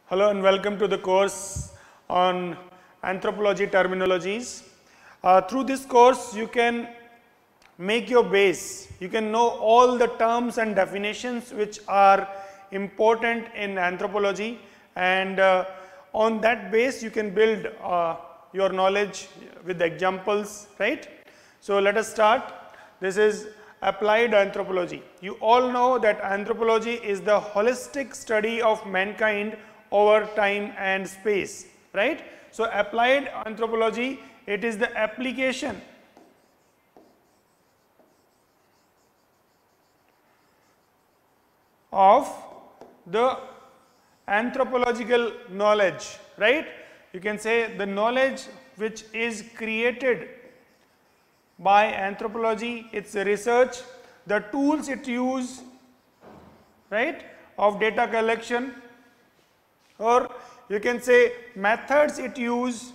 Hello and welcome to the course on anthropology terminologies. Through this course you can make your base, you can know all the terms and definitions which are important in anthropology, and on that base you can build your knowledge with examples, right? So let us start. This is applied anthropology. You all know that anthropology is the holistic study of mankind over time and space, right? So applied anthropology, it is the application of the anthropological knowledge, right? You can say the knowledge which is created by anthropology, its research, the tools it uses, right, of data collection, or you can say methods it uses,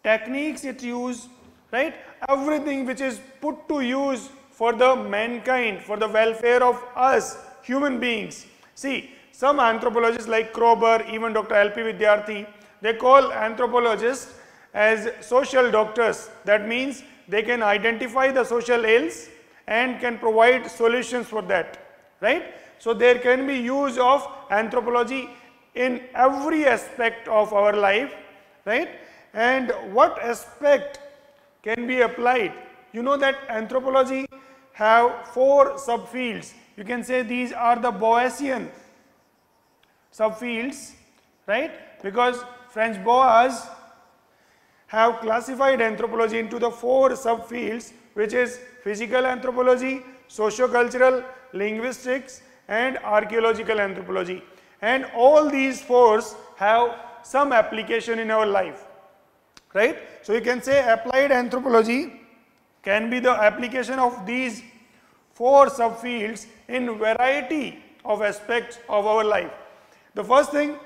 techniques it uses, right? Everything which is put to use for the mankind, for the welfare of us human beings. See, some anthropologists like Kroeber, even Dr. L.P. Vidyarthi, they call anthropologists as social doctors. That means they can identify the social ills and can provide solutions for that, right? So there can be use of anthropology in every aspect of our life, right? And what aspect can be applied? You know that anthropology have 4 subfields. You can say these are the Boasian subfields, right? Because French Boas have classified anthropology into the 4 subfields, which is physical anthropology, socio-cultural, linguistics, and archaeological anthropology. And all these 4 have some application in our life, right? So you can say applied anthropology can be the application of these 4 subfields in variety of aspects of our life. The first thing,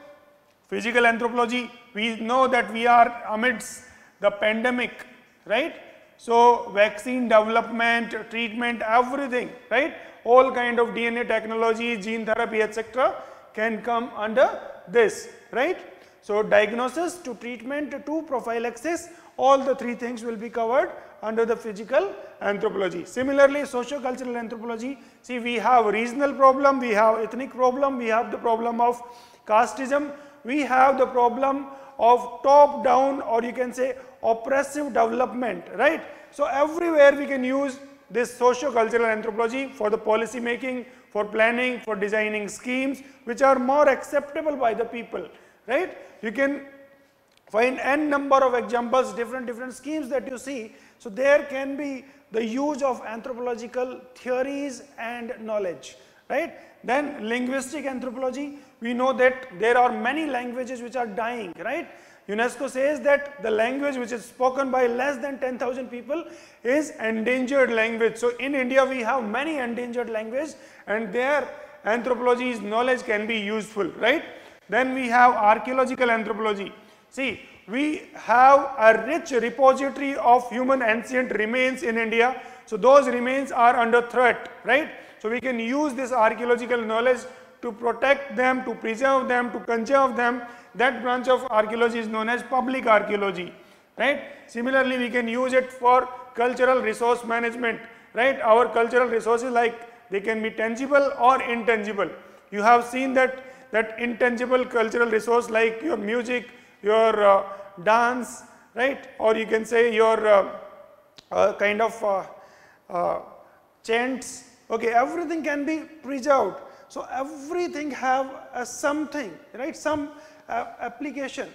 physical anthropology, we know that we are amidst the pandemic, right? So vaccine development, treatment, everything, right? All kind of DNA technology, gene therapy, etc. can come under this, right? So diagnosis to treatment to prophylaxis, all the 3 things will be covered under the physical anthropology. Similarly, socio-cultural anthropology, see, we have regional problem, we have ethnic problem, we have the problem of casteism, we have the problem of top down, or you can say oppressive development, right? So everywhere we can use this socio-cultural anthropology for the policy making, for planning, for designing schemes which are more acceptable by the people, right? You can find n number of examples, different schemes that you see. So there can be the use of anthropological theories and knowledge, right? Then linguistic anthropology, we know that there are many languages which are dying, right? UNESCO says that the language which is spoken by less than 10,000 people is endangered language. So in India we have many endangered languages, and their anthropology's knowledge can be useful, right? Then we have archaeological anthropology. See, we have a rich repository of human ancient remains in India. So those remains are under threat, right? So we can use this archaeological knowledge to protect them, to preserve them, to conserve them. That branch of archaeology is known as public archaeology, right? Similarly, we can use it for cultural resource management, right? Our cultural resources, like, they can be tangible or intangible. You have seen that intangible cultural resource like your music, your dance, right? Or you can say your kind of chants. Okay, everything can be preserved. So everything have a something, right? Some application,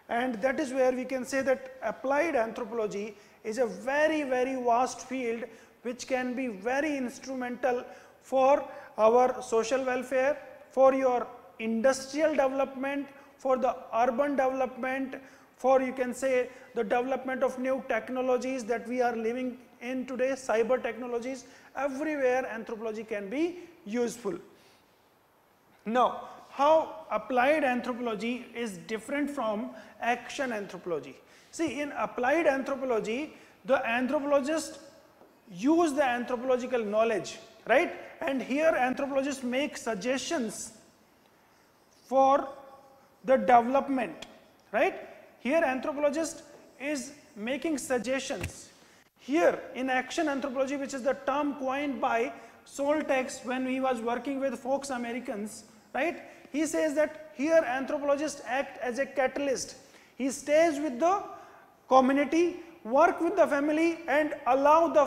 and that is where we can say that applied anthropology is a very vast field which can be very instrumental for our social welfare, for your industrial development, for the urban development, for, you can say, the development of new technologies that we are living in today, cyber technologies. Everywhere anthropology can be useful. Now, how applied anthropology is different from action anthropology. See, in applied anthropology, the anthropologists use the anthropological knowledge, right? And here anthropologists make suggestions for the development, right? Here anthropologist is making suggestions. Here in action anthropology, which is the term coined by Soltex when he was working with Fox Americans, right? He says that here anthropologists act as a catalyst. He stays with the community, work with the family and allow the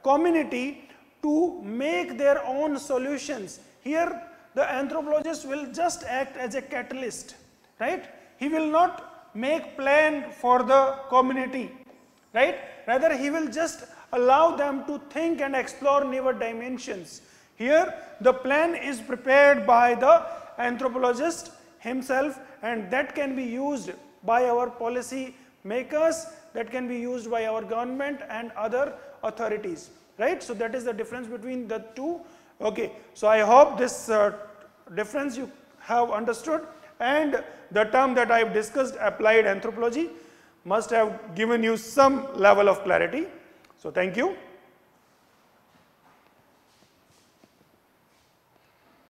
community to make their own solutions. Here the anthropologist will just act as a catalyst, right? He will not make plan for the community, right? Rather he will just allow them to think and explore newer dimensions. Here the plan is prepared by the anthropologist himself, and that can be used by our policy makers, that can be used by our government and other authorities, right? So that is the difference between the two. Okay, so I hope this difference you have understood, and the term that I have discussed, applied anthropology, must have given you some level of clarity. So thank you.